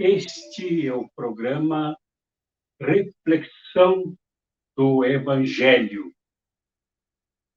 Este é o programa Reflexão do Evangelho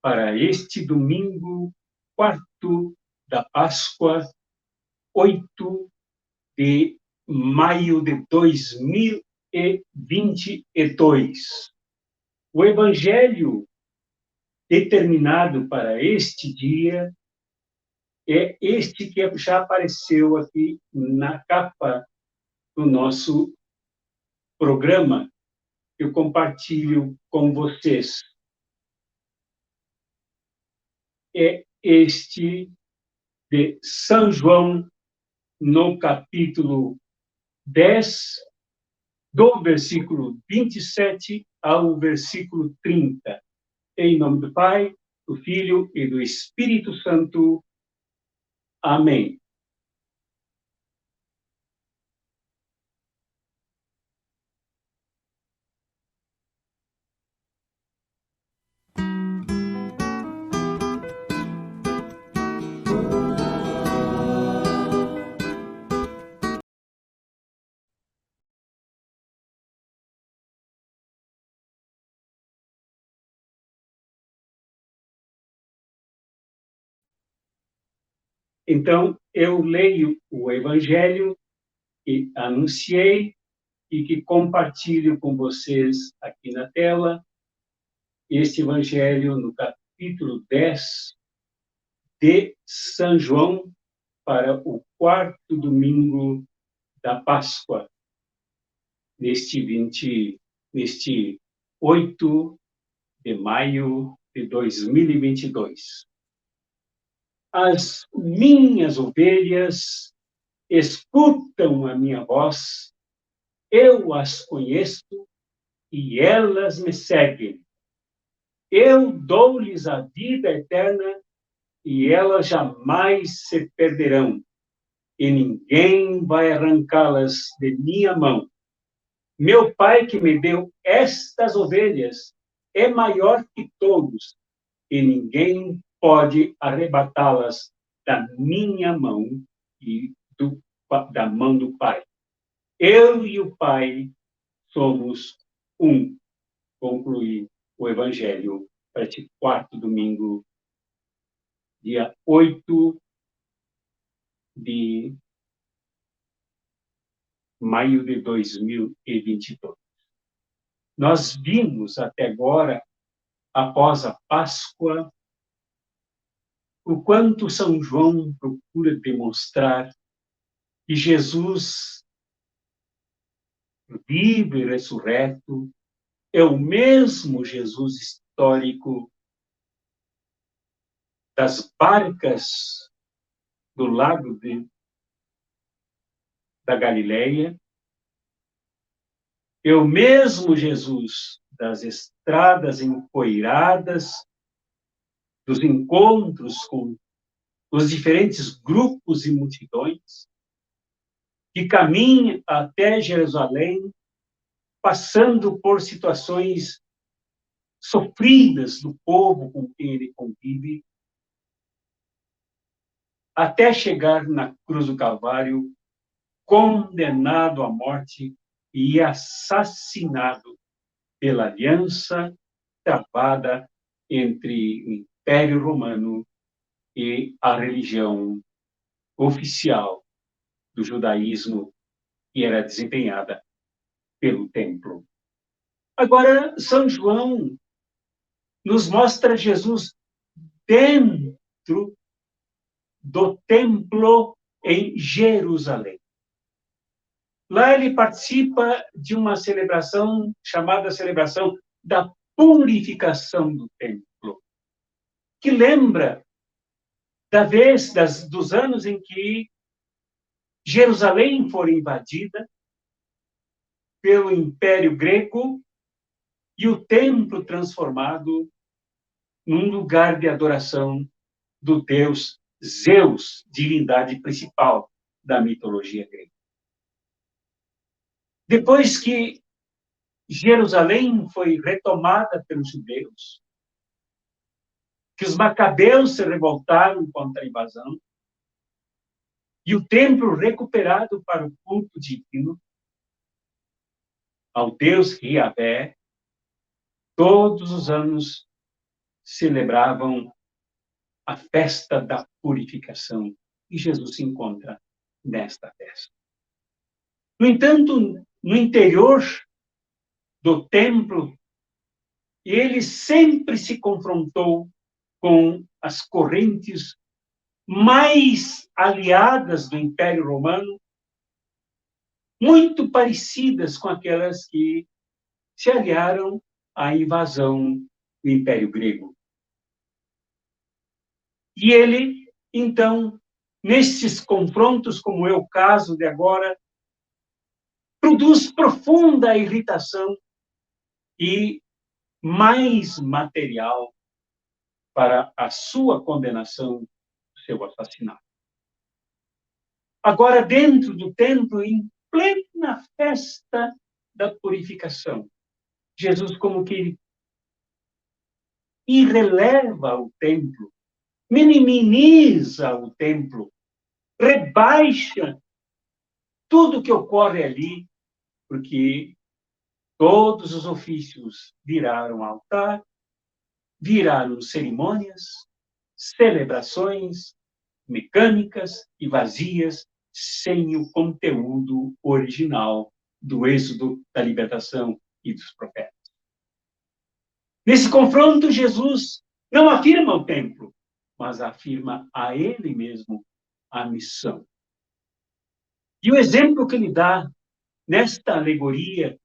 para este domingo, 4 da Páscoa, 8 de maio de 2022. O Evangelho determinado para este dia é este que já apareceu aqui na capa do nosso programa. Eu compartilho com vocês. É este de São João, no capítulo 10, do versículo 27 ao versículo 30. Em nome do Pai, do Filho e do Espírito Santo. Amém. Então, eu leio o Evangelho que anunciei e que compartilho com vocês aqui na tela. Este Evangelho no capítulo 10 de São João, para o quarto domingo da Páscoa, neste 8 de maio de 2022. As minhas ovelhas escutam a minha voz, eu as conheço e elas me seguem. Eu dou-lhes a vida eterna e elas jamais se perderão, e ninguém vai arrancá-las de minha mão. Meu Pai que me deu estas ovelhas é maior que todos, e ninguém pode arrebatá-las da minha mão e da mão do Pai. Eu e o Pai somos um. Concluí o Evangelho para este quarto domingo, dia 8 de maio de 2022. Nós vimos até agora, após a Páscoa, o quanto São João procura demonstrar que Jesus, vivo e ressurreto, é o mesmo Jesus histórico das barcas do lago da Galileia, é o mesmo Jesus das estradas empoeiradas, dos encontros com os diferentes grupos e multidões, que caminha até Jerusalém, passando por situações sofridas do povo com quem ele convive, até chegar na cruz do Calvário, condenado à morte e assassinado pela aliança travada entre o Império Romano e a religião oficial do judaísmo, que era desempenhada pelo templo. Agora, São João nos mostra Jesus dentro do templo em Jerusalém. Lá ele participa de uma celebração chamada celebração da purificação do templo, que lembra dos anos em que Jerusalém foi invadida pelo Império Grego e o templo transformado num lugar de adoração do deus Zeus, divindade principal da mitologia grega. Depois que Jerusalém foi retomada pelos judeus, que os macabeus se revoltaram contra a invasão, e o templo recuperado para o culto divino ao Deus Yahvé, todos os anos celebravam a festa da purificação. E Jesus se encontra nesta festa. No entanto, no interior do templo, ele sempre se confrontou com as correntes mais aliadas do Império Romano, muito parecidas com aquelas que se aliaram à invasão do Império Grego. E ele, então, nesses confrontos, como é o caso de agora, produz profunda irritação e mais material para a sua condenação, seu assassinato. Agora, dentro do templo, em plena festa da purificação, Jesus como que irreleva o templo, minimiza o templo, rebaixa tudo que ocorre ali, porque todos os ofícios viraram altar, viraram cerimônias, celebrações mecânicas e vazias, sem o conteúdo original do êxodo, da libertação e dos profetas. Nesse confronto, Jesus não afirma o templo, mas afirma a ele mesmo a missão. E o exemplo que ele dá nesta alegoria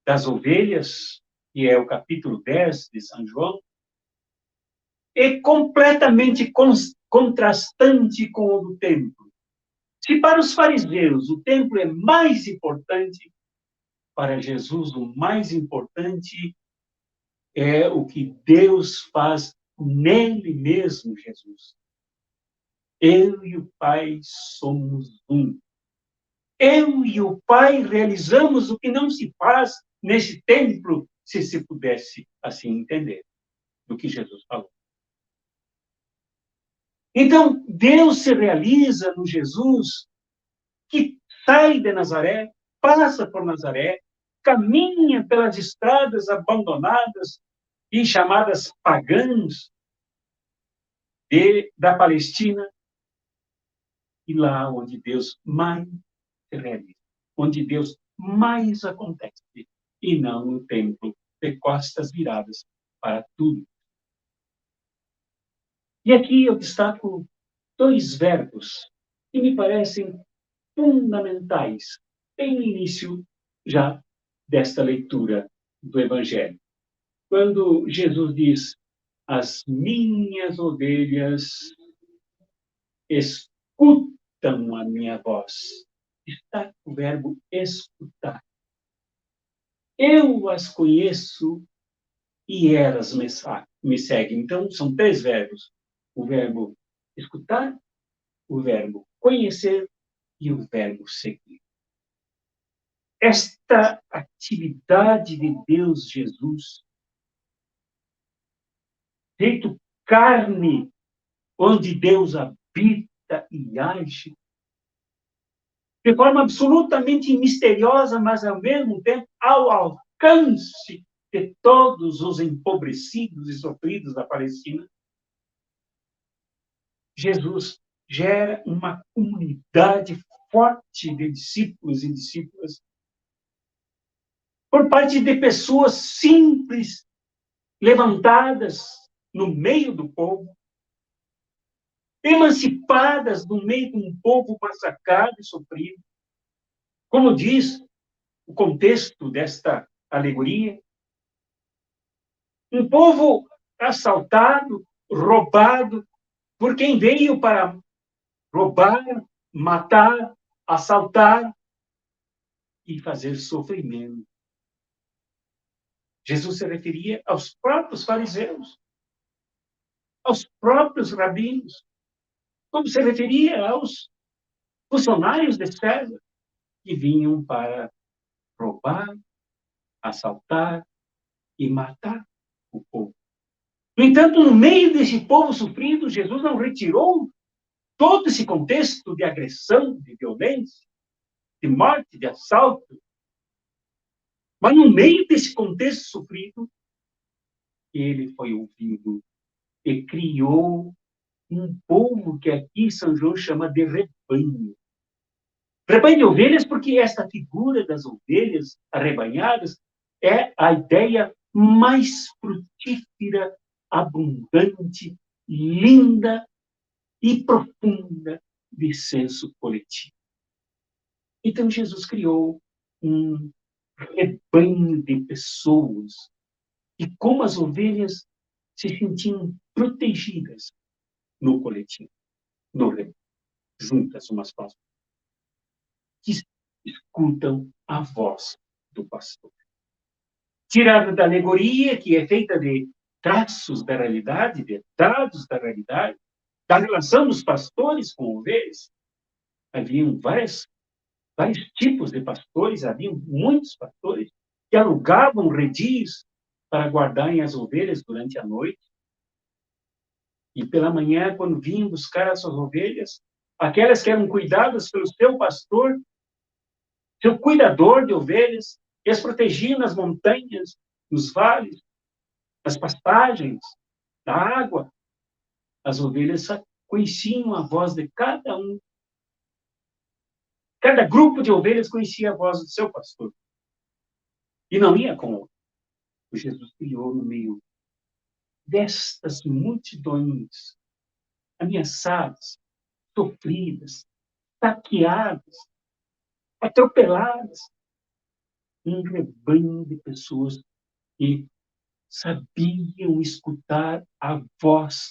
das ovelhas, que é o capítulo 10 de São João, é completamente contrastante com o do templo. Se para os fariseus o templo é mais importante, para Jesus o mais importante é o que Deus faz nele mesmo, Jesus. Eu e o Pai somos um. Eu e o Pai realizamos o que não se faz nesse templo, se se pudesse assim entender do que Jesus falou. Então, Deus se realiza no Jesus que sai de Nazaré, passa por Nazaré, caminha pelas estradas abandonadas e chamadas pagãs da Palestina, e lá onde Deus mais se realiza, onde Deus mais acontece, e não no templo de costas viradas para tudo. E aqui eu destaco dois verbos que me parecem fundamentais, bem no início já desta leitura do Evangelho. Quando Jesus diz, as minhas ovelhas escutam a minha voz. Está o verbo escutar. Eu as conheço e elas me seguem. Então, são três verbos. O verbo escutar, o verbo conhecer e o verbo seguir. Esta atividade de Deus Jesus, feito carne, onde Deus habita e age, de forma absolutamente misteriosa, mas ao mesmo tempo ao alcance de todos os empobrecidos e sofridos da Palestina, Jesus gera uma comunidade forte de discípulos e discípulas por parte de pessoas simples, levantadas no meio do povo, emancipadas no meio de um povo massacrado e sofrido. Como diz o contexto desta alegoria, um povo assaltado, roubado, por quem veio para roubar, matar, assaltar e fazer sofrimento. Jesus se referia aos próprios fariseus, aos próprios rabinos, como se referia aos funcionários de César, que vinham para roubar, assaltar e matar o povo. No entanto, no meio desse povo sofrido, Jesus não retirou todo esse contexto de agressão, de violência, de morte, de assalto. Mas no meio desse contexto sofrido, ele foi ouvido e criou um povo que aqui São João chama de rebanho. Rebanho de ovelhas, porque esta figura das ovelhas arrebanhadas é a ideia mais frutífera, abundante, linda e profunda de senso coletivo. Então, Jesus criou um rebanho de pessoas e como as ovelhas se sentiam protegidas no coletivo, no rebanho, juntas umas com as outras, que escutam a voz do pastor. Tirado da alegoria, que é feita de traços da realidade, de dados da realidade, da relação dos pastores com ovelhas, haviam vários tipos de pastores, haviam muitos pastores que alugavam redios para guardarem as ovelhas durante a noite. E pela manhã, quando vinham buscar as suas ovelhas, aquelas que eram cuidadas pelo seu pastor, seu cuidador de ovelhas, que as protegiam nas montanhas, nos vales, nas pastagens, da água, as ovelhas conheciam a voz de cada um. Cada grupo de ovelhas conhecia a voz do seu pastor. E não ia com outro. Jesus criou no meio destas multidões ameaçadas, sofridas, saqueadas, atropeladas, um rebanho de pessoas que sabiam escutar a voz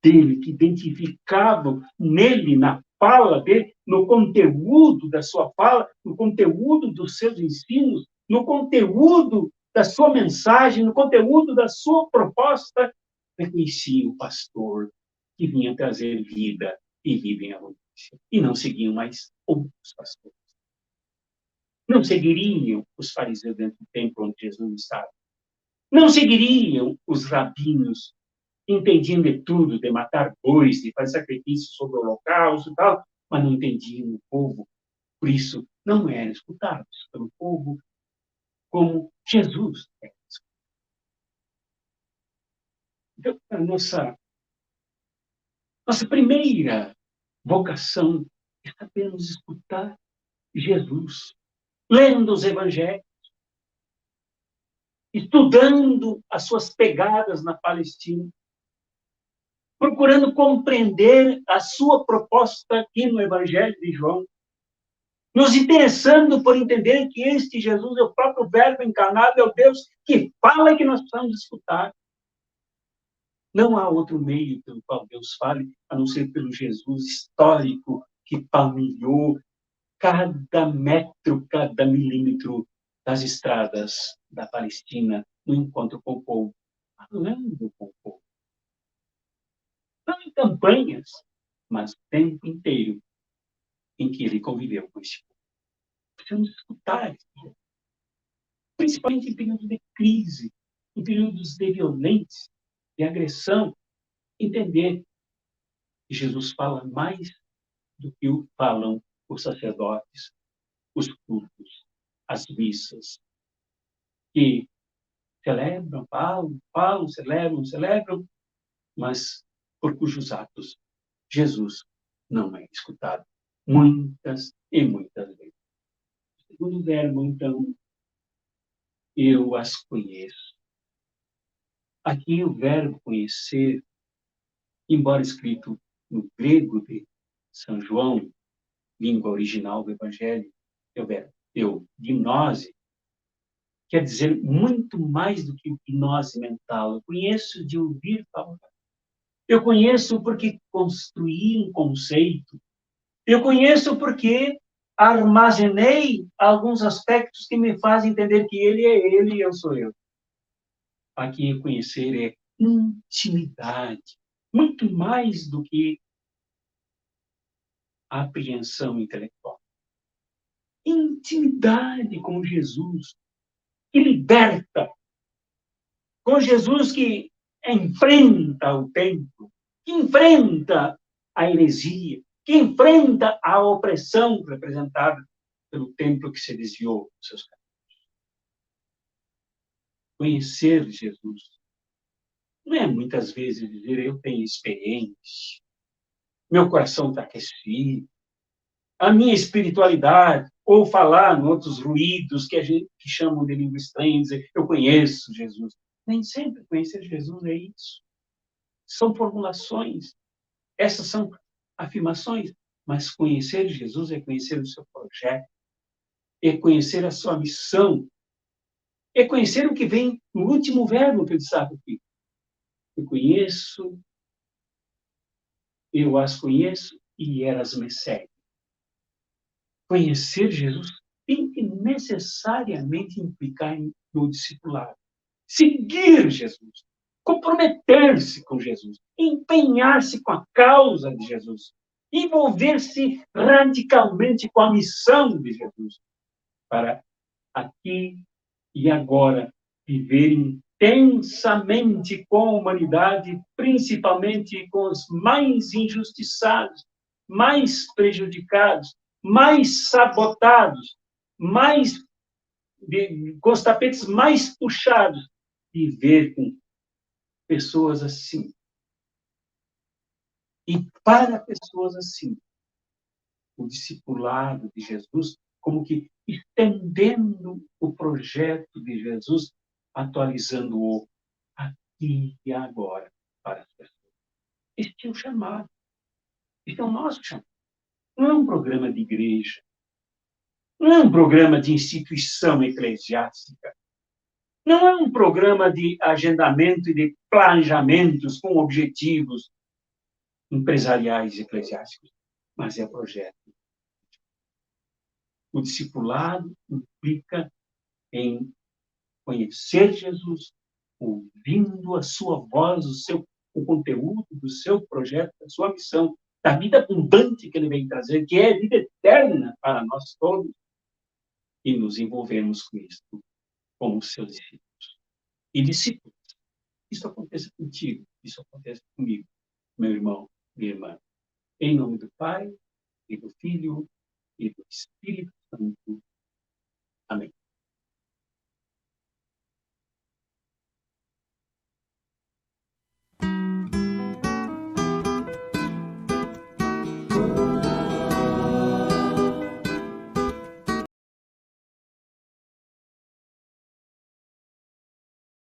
dele, que identificavam nele, na fala dele, no conteúdo da sua fala, no conteúdo dos seus ensinos, no conteúdo da sua mensagem, no conteúdo da sua proposta, reconheciam o pastor que vinha trazer vida e vida em abundância. E não seguiam mais outros pastores. Não seguiriam os fariseus dentro do templo onde Jesus estava. Não seguiriam os rabinos, entendiam de tudo, de matar bois, de fazer sacrifícios sobre o holocausto e tal, mas não entendiam o povo. Por isso, não eram escutados pelo povo como Jesus é. Então, a nossa primeira vocação é sabermos escutar Jesus, lendo os evangelhos, estudando as suas pegadas na Palestina, procurando compreender a sua proposta aqui no Evangelho de João, nos interessando por entender que este Jesus é o próprio Verbo encarnado, é o Deus que fala e que nós precisamos escutar. Não há outro meio pelo qual Deus fale, a não ser pelo Jesus histórico que palmilhou cada metro, cada milímetro das estradas da Palestina no encontro com o povo, falando com o povo. Não em campanhas, mas o tempo inteiro em que ele conviveu com esse povo. Precisamos escutar isso, principalmente em períodos de crise, em períodos de violência, de agressão, entender que Jesus fala mais do que falam os sacerdotes, os cultos, as missas, que celebram, falam, celebram, mas por cujos atos Jesus não é escutado muitas e muitas vezes. O segundo verbo, então, eu as conheço. Aqui o verbo conhecer, embora escrito no grego de São João, língua original do Evangelho, é o verbo gnose, quer dizer muito mais do que gnose mental. Eu conheço de ouvir falar. Eu conheço porque construí um conceito. Eu conheço porque armazenei alguns aspectos que me fazem entender que ele é ele e eu sou eu. Aqui conhecer é intimidade, muito mais do que a apreensão intelectual. Intimidade com Jesus, que liberta, com Jesus que enfrenta o tempo, que enfrenta a heresia, que enfrenta a opressão representada pelo templo que se desviou dos seus caminhos. Conhecer Jesus não é muitas vezes dizer eu tenho experiência, meu coração está aquecido, a minha espiritualidade, ou falar em outros ruídos que a gente que chamam de língua estranha, dizer eu conheço Jesus. Nem sempre conhecer Jesus é isso. São formulações, essas são afirmações, mas conhecer Jesus é conhecer o seu projeto, é conhecer a sua missão, é conhecer o que vem no último verbo que ele sabe aqui. Eu conheço, eu as conheço e elas me seguem. Conhecer Jesus tem que necessariamente implicar no discipulado. Seguir Jesus, comprometer-se com Jesus, empenhar-se com a causa de Jesus, envolver-se radicalmente com a missão de Jesus, para aqui e agora viver intensamente com a humanidade, principalmente com os mais injustiçados, mais prejudicados, mais sabotados, com os tapetes mais puxados, viver com pessoas assim. E para pessoas assim, o discipulado de Jesus, como que estendendo o projeto de Jesus, atualizando-o aqui e agora para as pessoas. Este é o chamado. Este é o nosso chamado. Não é um programa de igreja. Não é um programa de instituição eclesiástica. Não é um programa de agendamento e de planejamentos com objetivos empresariais e eclesiásticos, mas é projeto. O discipulado implica em conhecer Jesus, ouvindo a sua voz, o conteúdo do seu projeto, da sua missão, da vida abundante que ele vem trazer, que é vida eterna para nós todos, e nos envolvermos com isso, como seus discípulos. E discípulos, isso acontece contigo, isso acontece comigo, meu irmão, minha irmã. Em nome do Pai, e do Filho, e do Espírito Santo.